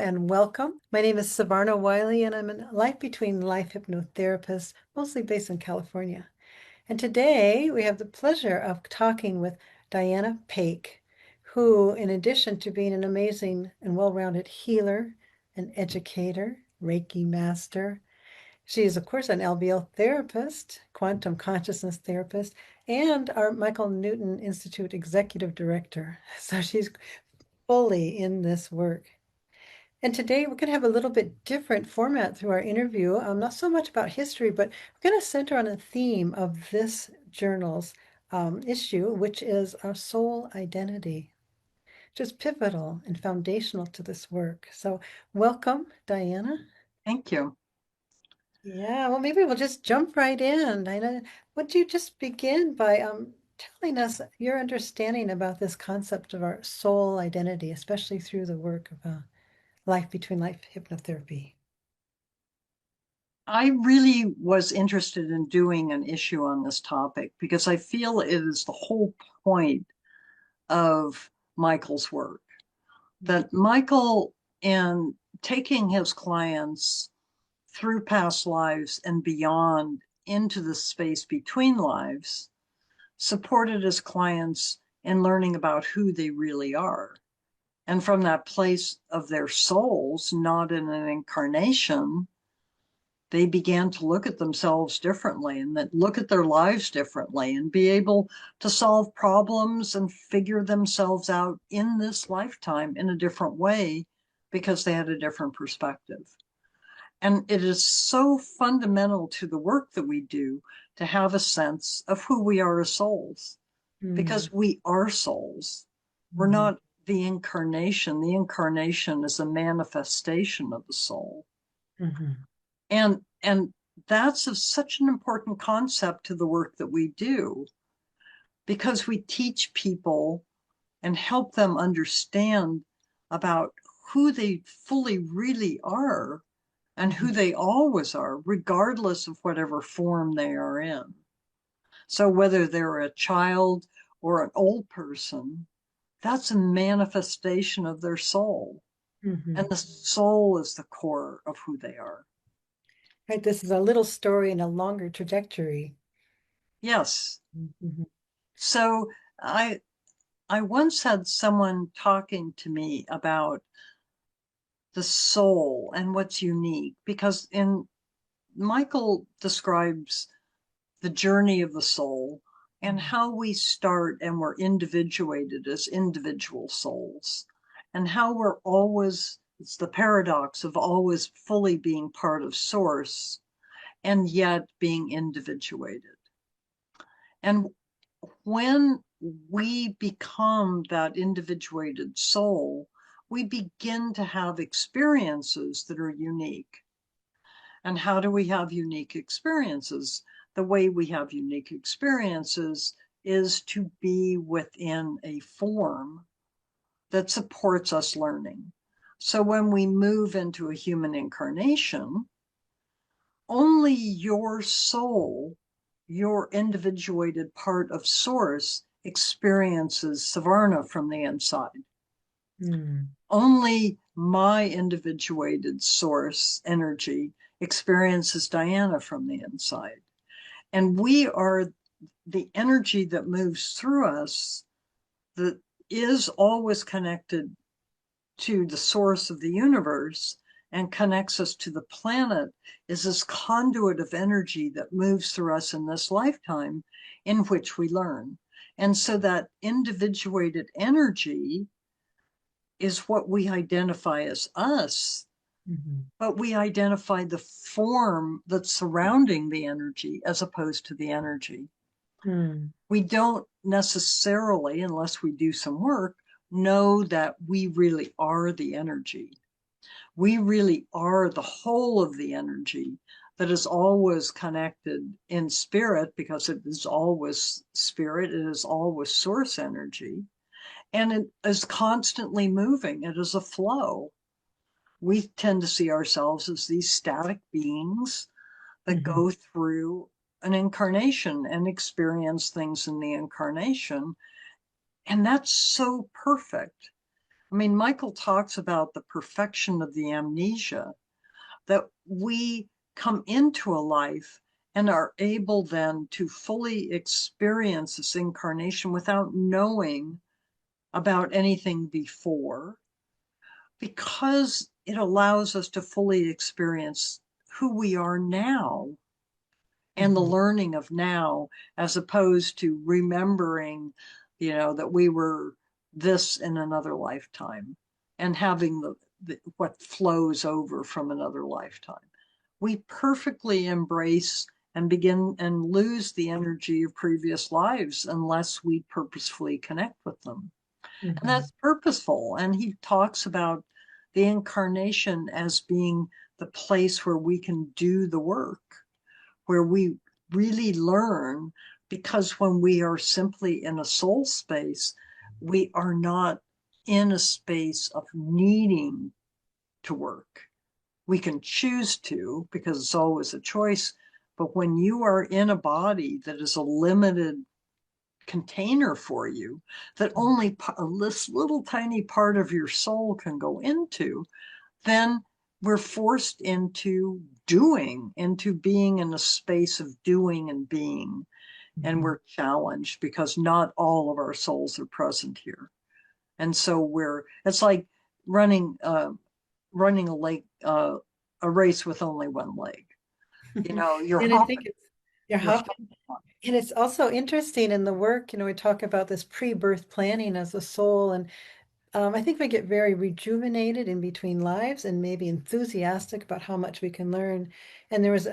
and welcome. My name is Savarna Wiley, and I'm a life between life hypnotherapist, mostly based in California. And today we have the pleasure of talking with Diana Paque, who, in addition to being an amazing and well-rounded healer, an educator, Reiki master, she is, of course, an LBL therapist, quantum consciousness therapist, and our Michael Newton Institute executive director. So she's fully in this work. And today we're going to have a little bit different format through our interview. Not so much about history, but we're going to center on a theme of this journal's issue, which is our soul identity, which is pivotal and foundational to this work. So welcome, Diana. Thank you. Yeah, well, maybe we'll just jump right in. Diana, would you just begin by telling us your understanding about this concept of our soul identity, especially through the work of life between life hypnotherapy? I really was interested in doing an issue on this topic because I feel it is the whole point of Michael's work. That Michael, in taking his clients through past lives and beyond into the space between lives, supported his clients in learning about who they really are. And from that place of their souls, not in an incarnation, they began to look at themselves differently and that look at their lives differently and be able to solve problems and figure themselves out in this lifetime in a different way because they had a different perspective. And it is so fundamental to the work that we do to have a sense of who we are as souls, Mm, because we are souls. We're mhm, not the incarnation. The incarnation is a manifestation of the soul. mhm, And that's such an important concept to the work that we do because we teach people and help them understand about who they fully really are and who mhm, they always are, regardless of whatever form they are in. So whether they're a child or an old person, that's a manifestation of their soul. And mhm. the soul is the core of who they are. Right, this is a little story and a longer trajectory. Yes. Mhm, So I I once had someone talking to me about the soul and what's unique because in Michael describes the journey of the soul and mhm, how we start and we're individuated as individual souls and how we're always, it's the paradox of always fully being part of source and yet being individuated. And when we become that individuated soul, we begin to have experiences that are unique. And how do we have unique experiences? The way we have unique experiences is to be within a form that supports us learning. So when we move into a human incarnation, only your soul, your individuated part of source, experiences Savarna from the inside. mm, Only my individuated source energy experiences Diana from the inside. And we are the energy that moves through us that is always connected to the source of the universe and connects us to the planet is this conduit of energy that moves through us in this lifetime in which we learn. And so that individuated energy is what we identify as us, mhm, but we identify the form that's surrounding the energy as opposed to the energy. mm, We don't necessarily, unless we do some work, know that we really are the energy. We really are the whole of the energy that is always connected in spirit because it is always spirit, it is always source energy, and it is constantly moving. It is a flow. We tend to see ourselves as these static beings that mhm, go through an incarnation and experience things in the incarnation. And that's so perfect I mean, Michael talks about the perfection of the amnesia, that we come into a life and are able then to fully experience this incarnation without knowing about anything before, because it allows us to fully experience who we are now and the Mhm. learning of now, as opposed to remembering, that we were this in another lifetime and having what flows over from another lifetime. We perfectly embrace and begin and lose the energy of previous lives unless we purposefully connect with them. And Mhm. that's purposeful. And he talks about the incarnation as being the place where we can do the work, where we really learn, because when we are simply in a soul space, we are not in a space of needing to work. We can choose to, because it's always a choice. But when you are in a body that is a limited container for you, that only this little tiny part of your soul can go into, then we're forced into doing, into being in a space of doing and being. And Mhm. we're challenged because not all of our souls are present here. And so it's like running, running a race with only one leg. You're And I think hopping, it's you're you're hopping. hopping. And it's also interesting in the work, we talk about this pre-birth planning as a soul, and I think we get very rejuvenated in between lives and maybe enthusiastic about how much we can learn. And there was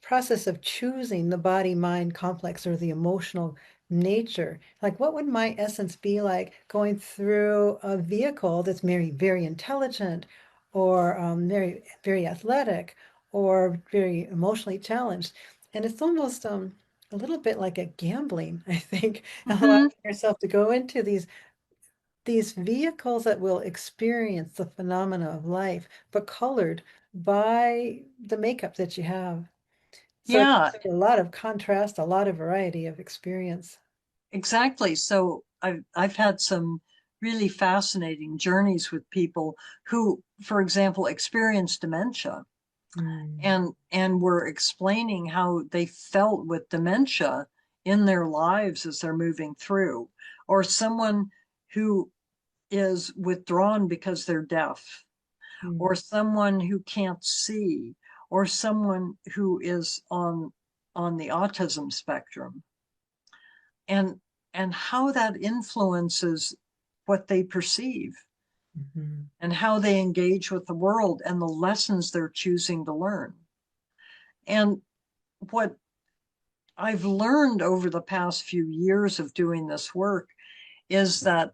process of choosing the body mind complex or the emotional nature. Like, what would my essence be like going through a vehicle that's very, very intelligent or very, very athletic or very emotionally challenged? And it's almost a little bit like a gambling, I think, allowing Mm-hmm. yourself to go into these vehicles that will experience the phenomena of life, but colored by the makeup that you have. So it Yeah, gives you a lot of contrast, a lot of variety of experience. exactly. So I've had some really fascinating journeys with people who, for example, experience dementia, Mm, and were explaining how they felt with dementia in their lives as they're moving through, or someone who is withdrawn because they're deaf, or mm, someone who can't see, or someone who is on the autism spectrum, and how that influences what they perceive mhm, and how they engage with the world and the lessons they're choosing to learn. And what I've learned over the past few years of doing this work is that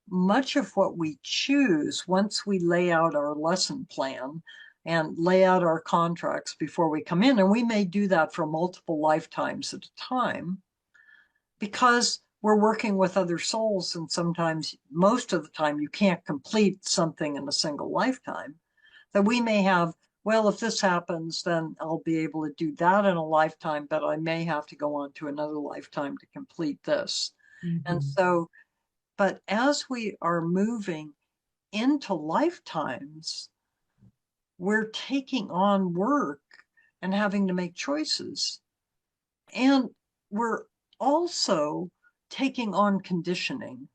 much of what we choose, once we lay out our lesson plan and lay out our contracts before we come in, and we may do that for multiple lifetimes at a time, because we're working with other souls, and sometimes, most of the time, you can't complete something in a single lifetime, that we may have, well, if this happens, then I'll be able to do that in a lifetime, but I may have to go on to another lifetime to complete this. And mhm, so, but as we are moving into lifetimes, we're taking on work and having to make choices. And we're also taking on conditioning.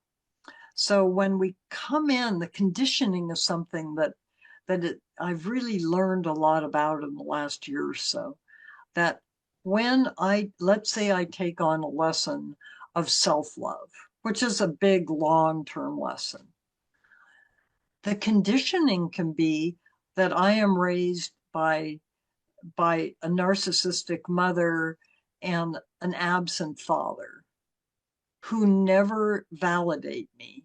So when we come in, the conditioning is something I've really learned a lot about in the last year or so. That when let's say I take on a lesson of self-love, which is a big long-term lesson, the conditioning can be that I am raised by a narcissistic mother and an absent father who never validate me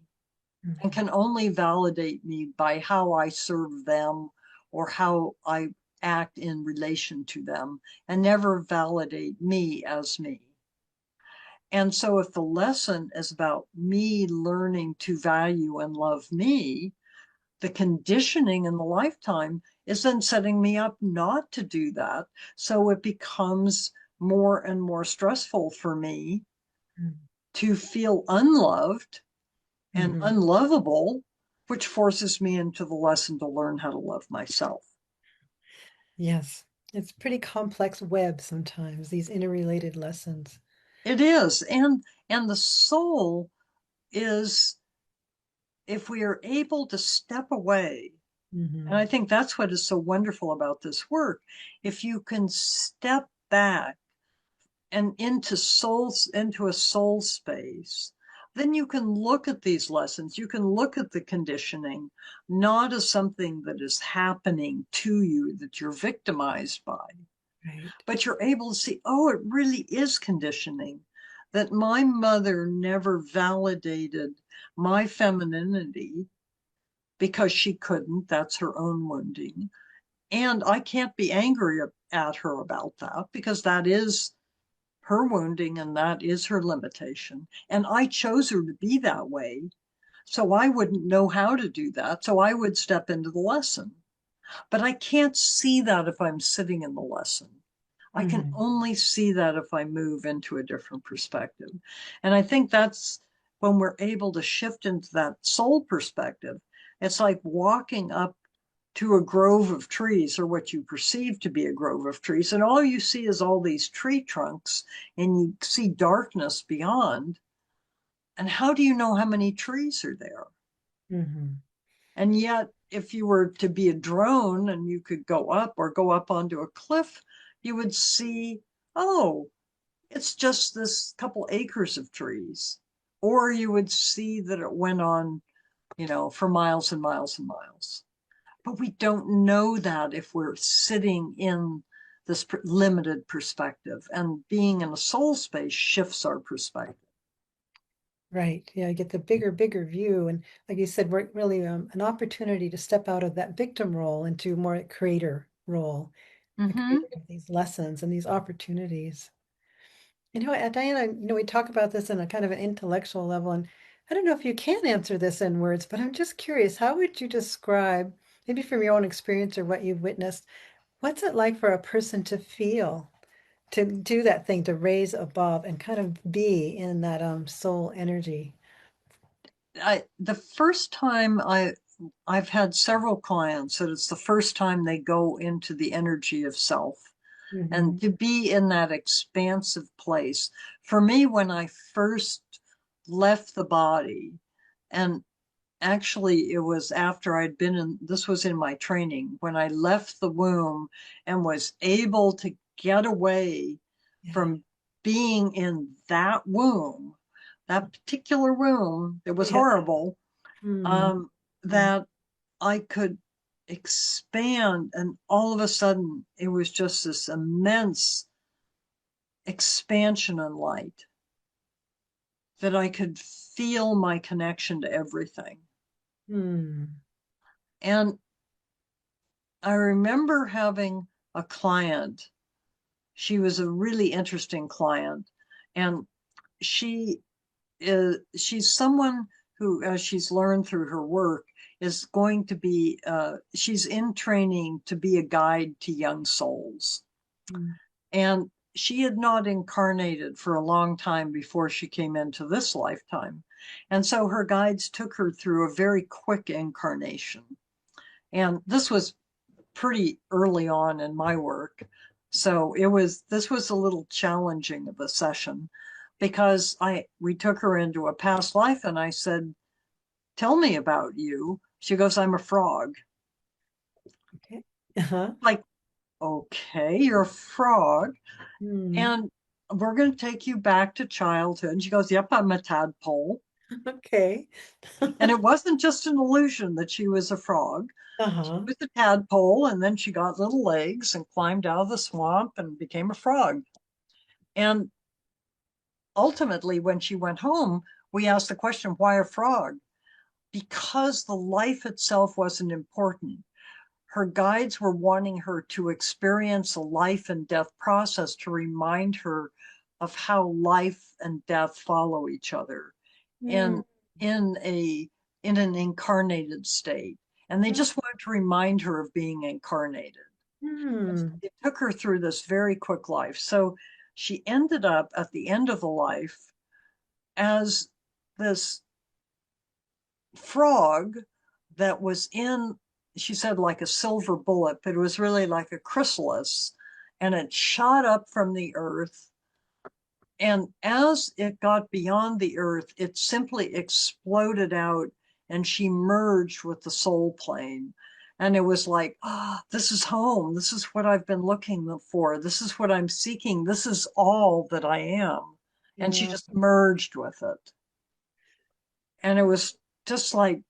and mhm, can only validate me by how I serve them or how I act in relation to them, and never validate me as me. And so if the lesson is about me learning to value and love me, the conditioning in the lifetime is then setting me up not to do that. So it becomes more and more stressful for me to feel unloved and mhm, unlovable, which forces me into the lesson to learn how to love myself. Yes. It's pretty complex web sometimes, these interrelated lessons. It is. And the soul is, if we are able to step away, and I Hmm. think that's what is so wonderful about this work, if you can step back and into a soul space, then you can look at these lessons, you can look at the conditioning not as something that is happening to you that you're victimized by, Right. but you're able to see, oh, it really is conditioning. That my mother never validated my femininity because she couldn't, that's her own wounding. And I can't be angry at her about that because that is her wounding and that is her limitation. And I chose her to be that way. So I wouldn't know how to do that. So I would step into the lesson. But I can't see that if I'm sitting in the lesson. I can Hmm. only see that if I move into a different perspective. And I think that's when we're able to shift into that soul perspective. It's like walking up to a grove of trees, or what you perceive to be a grove of trees, and all you see is all these tree trunks and you see darkness beyond. And how do you know how many trees are there? Hmm. And yet, if you were to be a drone and you could go up or go up onto a cliff, you would see, oh, it's just this couple acres of trees. Or you would see that it went on, for miles and miles and miles. But we don't know that if we're sitting in this limited perspective, and being in a soul space shifts our perspective. Right. Yeah, I get the bigger view. And like you said, we're really an opportunity to step out of that victim role into more a creator role, a Mm-hmm. creator of these lessons and these opportunities. Diana, we talk about this in a kind of an intellectual level, and I don't know if you can answer this in words, but I'm just curious, how would you describe, maybe from your own experience or what you've witnessed, what's it like for a person to feel, to do that thing, to raise above and kind of be in that soul energy? The first time I've had several clients that it's the first time they go into the energy of self, and Hmm. to be in that expansive place. For me, when I first left the body, and actually it was after I'd been in, this was in my training, when I left the womb and was able to get away Yeah. from being in that womb, that particular womb that was Yeah. horrible, Mm. um, that I could expand. And all of a sudden, it was just this immense expansion and light that I could feel my connection to everything. Mm. And I remember having a client. She was a really interesting client. And she's someone who, as she's learned through her work, is going to be, she's in training to be a guide to young souls. Mm. And she had not incarnated for a long time before she came into this lifetime. And so her guides took her through a very quick incarnation. And this was pretty early on in my work. So this was a little challenging of a session, because we took her into a past life and I said, tell me about you. She goes, I'm a frog. Okay. Uh-huh. Like, okay, you're a frog. Mm. And we're going to take you back to childhood. And she goes, yep, I'm a tadpole. Okay. And it wasn't just an illusion that she was a frog. She Uh-huh. was a tadpole, and then she got little legs and climbed out of the swamp and became a frog. And ultimately, when she went home, we asked the question, why a frog? Because the life itself wasn't important. Her guides were wanting her to experience a life and death process to remind her of how life and death follow each other Mm. in in a in an incarnated state. And they just wanted to remind her of being incarnated. Mm. It took her through this very quick life. So she ended up at the end of the life as this frog that was in, she said, like a silver bullet, but it was really like a chrysalis, and it shot up from the earth. And as it got beyond the earth, it simply exploded out, and she merged with the soul plane. And it was like, ah, oh, this is home. This is what I've been looking for. This is what I'm seeking. This is all that I am. And she Wow. just merged with it. And it was just like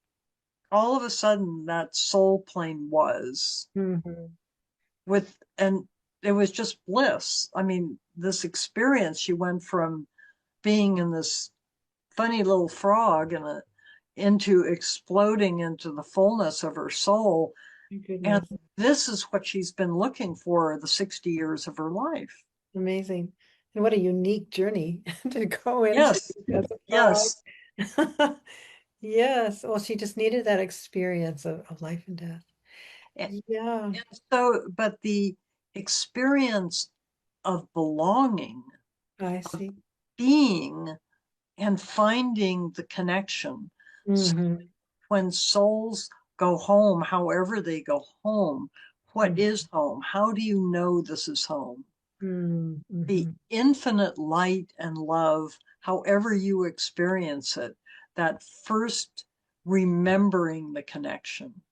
all of a sudden that soul plane was Hmm. with, and it was just bliss. I mean, this experience, she went from being in this funny little frog into exploding into the fullness of her soul. And Goodness. this is what she's been looking for the 60 years of her life. Amazing. And what a unique journey to go into Yes, as a frog. yes. Yes. Well, she just needed that experience of life and death. And Yeah, so, but the experience of belonging, I see. being, and finding the connection. So Hmm. when souls go home, however they go home, what is home? How do you know this is home? The Mm-hmm. infinite light and love, however you experience it, that first remembering the connection.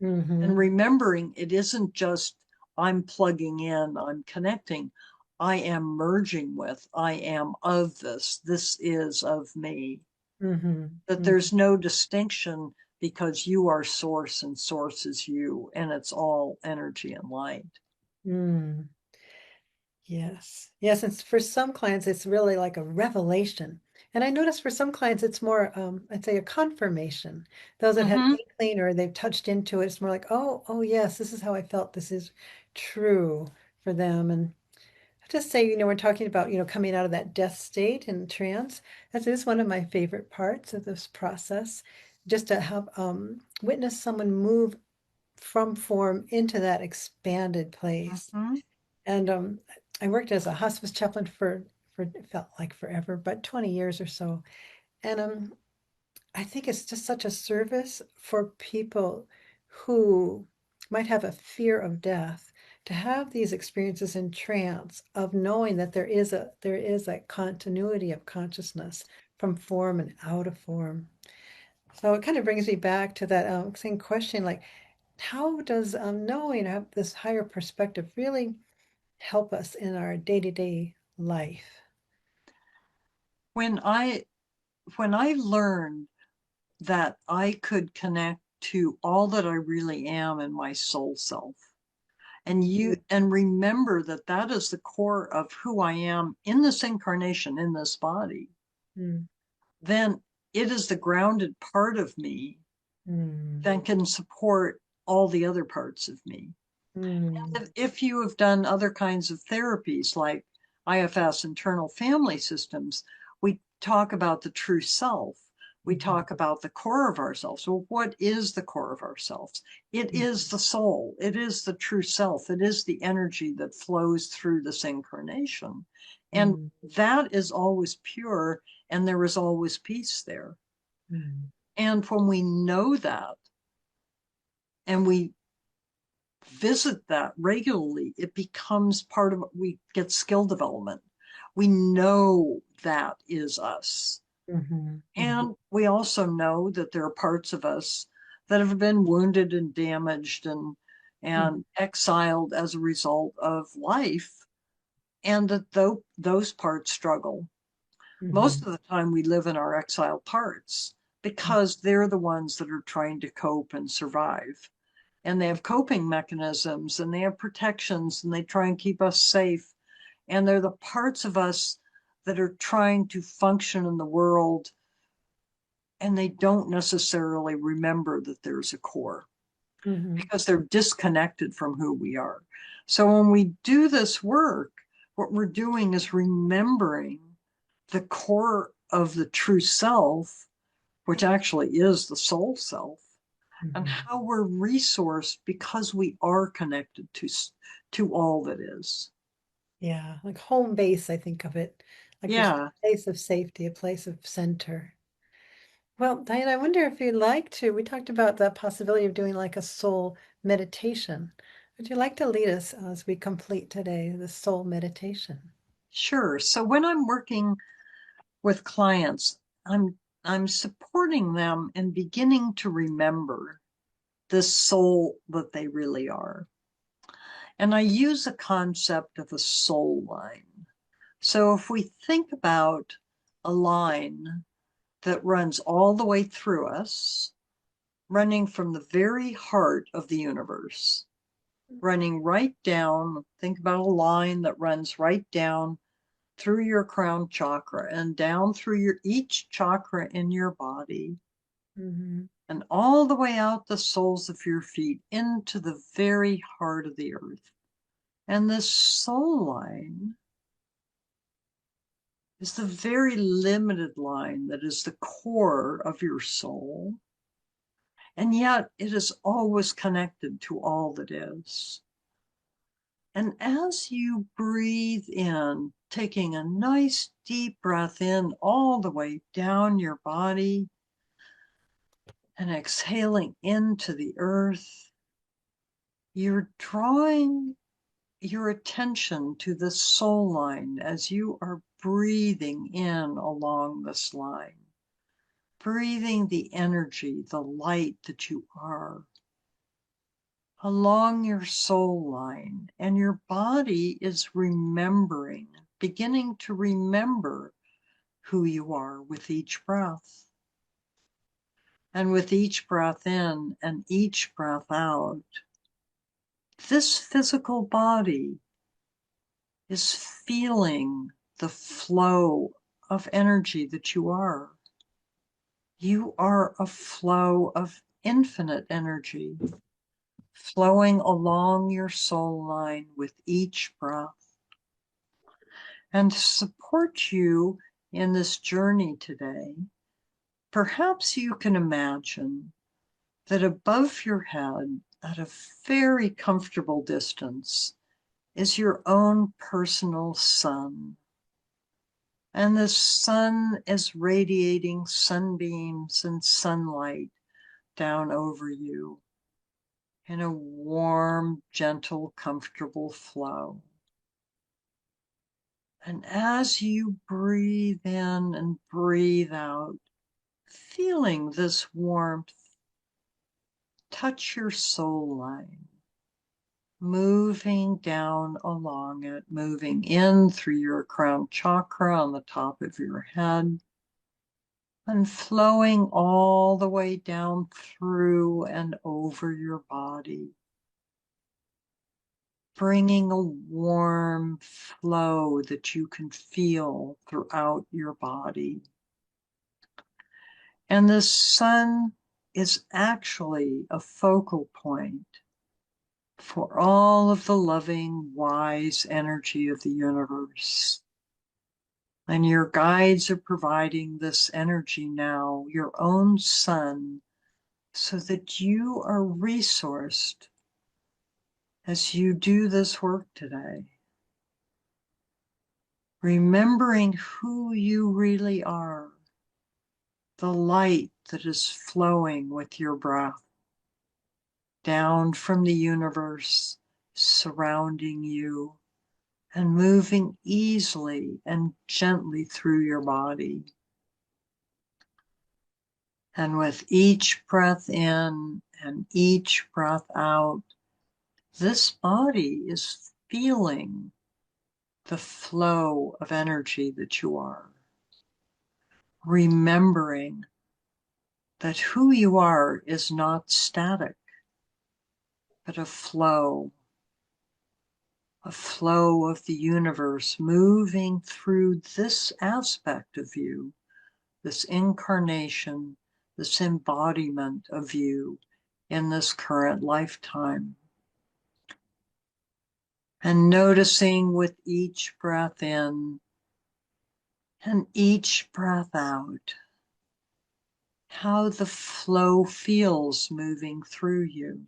And Hmm. remembering it isn't just I'm plugging in, I'm connecting. I am merging with, I am of this, this is of me. Hmm. That Hmm. there's no distinction because you are source and source is you, and it's all energy and light. Mm. Yes. Yes. And for some clients, it's really like a revelation. And I notice for some clients, it's more, I'd say a confirmation. Those that have Mm-hmm. inkling or they've touched into it, it's more like, oh, yes, this is how I felt. This is true for them. And I just say, we're talking about, coming out of that death state and trance. That is one of my favorite parts of this process, just to have witness someone move from form into that expanded place. Mm-hmm. And I worked as a hospice chaplain for it felt like forever, but 20 years or so. And I think it's just such a service for people who might have a fear of death to have these experiences in trance of knowing that there is a continuity of consciousness from form and out of form. So it kind of brings me back to that same question, like how does knowing have this higher perspective really help us in our day-to-day life? When I learned that I could connect to all that I really am in my soul self, and remember that that is the core of who I am in this incarnation, in this body, Mm, then it is the grounded part of me mm, that can support all the other parts of me. mm, If you have done other kinds of therapies like IFS, internal family systems, we talk about the true self. We mhm, talk about the core of ourselves. Well, what is the core of ourselves? It is the soul. It is the true self. It is the energy that flows through this incarnation. And mm, that is always pure, and there is always peace there. mm, And when we know that and we visit that regularly, it becomes part of, we get skill development. We know that is us. mhm, mhm, And we also know that there are parts of us that have been wounded and damaged mhm, and exiled as a result of life, and that those parts struggle. Most mhm, of the time, we live in our exiled parts because they're the ones that are trying to cope and survive, and they have coping mechanisms and they have protections and they try and keep us safe. And they're the parts of us that are trying to function in the world, and they don't necessarily remember that there's a core mhm. because they're disconnected from who we are. So when we do this work, what we're doing is remembering the core of the true self, which actually is the soul self, and Mhm. how we're resourced because we are connected to all that is. Yeah, like home base, I think of it, like this Yeah, place of safety, a place of center. Well, Diane, I wonder if you'd like to. We talked about the possibility of doing like a soul meditation. Would you like to lead us as we complete today the soul meditation? Sure. So when I'm working with clients, I'm supporting them in beginning to remember this soul that they really are. And I use a concept of a soul line. So if we think about a line that runs all the way through us, running from the very heart of the universe, running right down, think about a line that runs right down through your crown chakra and down through each chakra in your body Mm-hmm. and all the way out the soles of your feet into the very heart of the earth. And this soul line is the very limited line that is the core of your soul. And yet it is always connected to all that is. And as you breathe in, taking a nice deep breath in all the way down your body and exhaling into the earth, you're drawing your attention to the soul line as you are breathing in along this line, breathing the energy, the light that you are along your soul line, and your body is remembering, beginning to remember who you are with each breath. And with each breath in and each breath out, this physical body is feeling the flow of energy that you are. You are a flow of infinite energy flowing along your soul line with each breath. And to support you in this journey today, perhaps you can imagine that above your head, at a very comfortable distance, is your own personal sun. And the sun is radiating sunbeams and sunlight down over you in a warm, gentle, comfortable flow. And as you breathe in and breathe out, feeling this warmth touch your soul line, moving down along it, moving in through your crown chakra on the top of your head, and flowing all the way down through and over your body, bringing a warm flow that you can feel throughout your body. And the sun is actually a focal point for all of the loving, wise energy of the universe. And your guides are providing this energy now, your own sun, so that you are resourced as you do this work today. Remembering who you really are, the light that is flowing with your breath down from the universe, surrounding you and moving easily and gently through your body. And with each breath in and each breath out, this body is feeling the flow of energy that you are, remembering that who you are is not static, but a flow of the universe moving through this aspect of you, this incarnation, this embodiment of you in this current lifetime. And noticing with each breath in and each breath out, how the flow feels moving through you.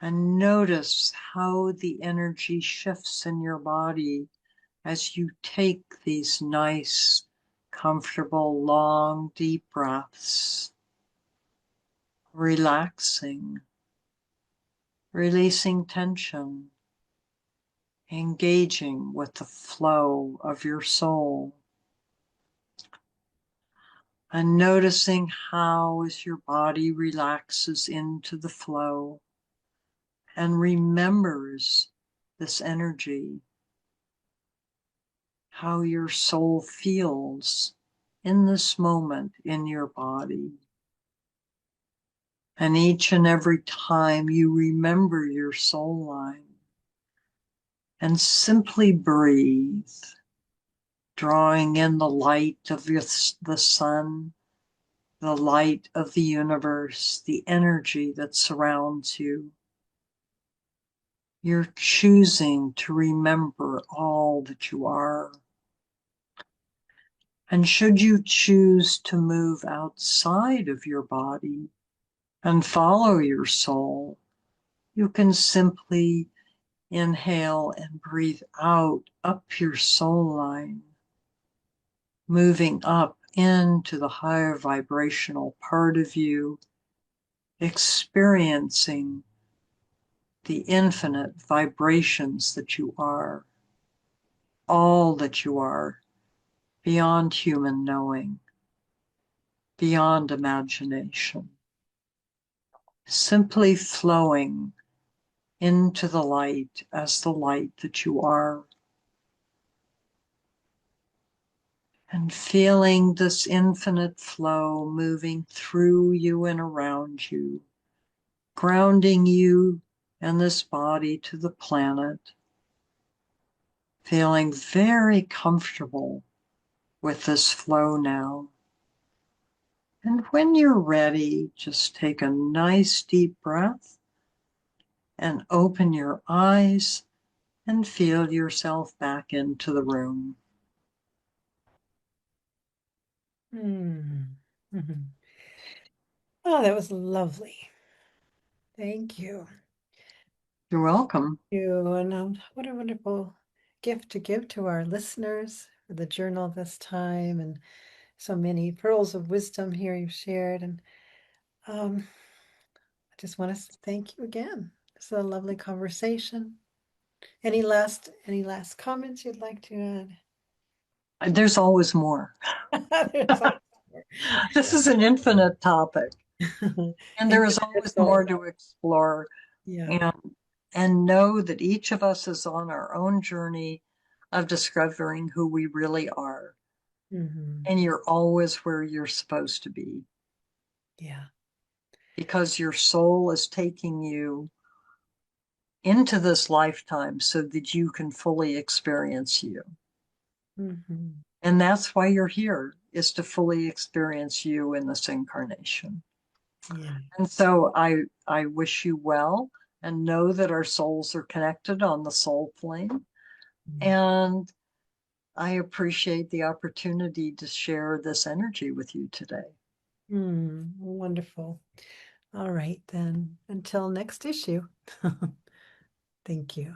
And notice how the energy shifts in your body as you take these nice, comfortable, long, deep breaths, relaxing, releasing tension, engaging with the flow of your soul, and noticing how as your body relaxes into the flow and remembers this energy, how your soul feels in this moment in your body. And each and every time you remember your soul line and simply breathe, drawing in the light of the sun, the light of the universe, the energy that surrounds you. You're choosing to remember all that you are. And should you choose to move outside of your body and follow your soul, you can simply inhale and breathe out up your soul line, moving up into the higher vibrational part of you, experiencing the infinite vibrations that you are, all that you are, beyond human knowing, beyond imagination, simply flowing into the light as the light that you are, and feeling this infinite flow moving through you and around you, grounding you and this body to the planet, feeling very comfortable with this flow now. And when you're ready, just take a nice deep breath and open your eyes and feel yourself back into the room. Mm. Mhm. Oh, that was lovely. Thank you. You're welcome. And what a wonderful gift to give to our listeners for the journal this time, and so many pearls of wisdom here you've shared. And I just want to thank you again. It's a lovely conversation. Any last comments you'd like to There's always more. add? There's always more. This is an infinite topic, and there is Infinite always more soul. to explore. Yeah. And know that each of us is on our own journey of discovering who we really are. Hmm. And you're always where you're supposed to be Yeah. because your soul is taking you into this lifetime so that you can fully experience you. Hmm. And that's why you're here, is to fully experience you in this incarnation. Yeah. And so I wish you well and know that our souls are connected on the soul plane. And I appreciate the opportunity to share this energy with you today. Wonderful. All right, then. Until next issue. Thank you.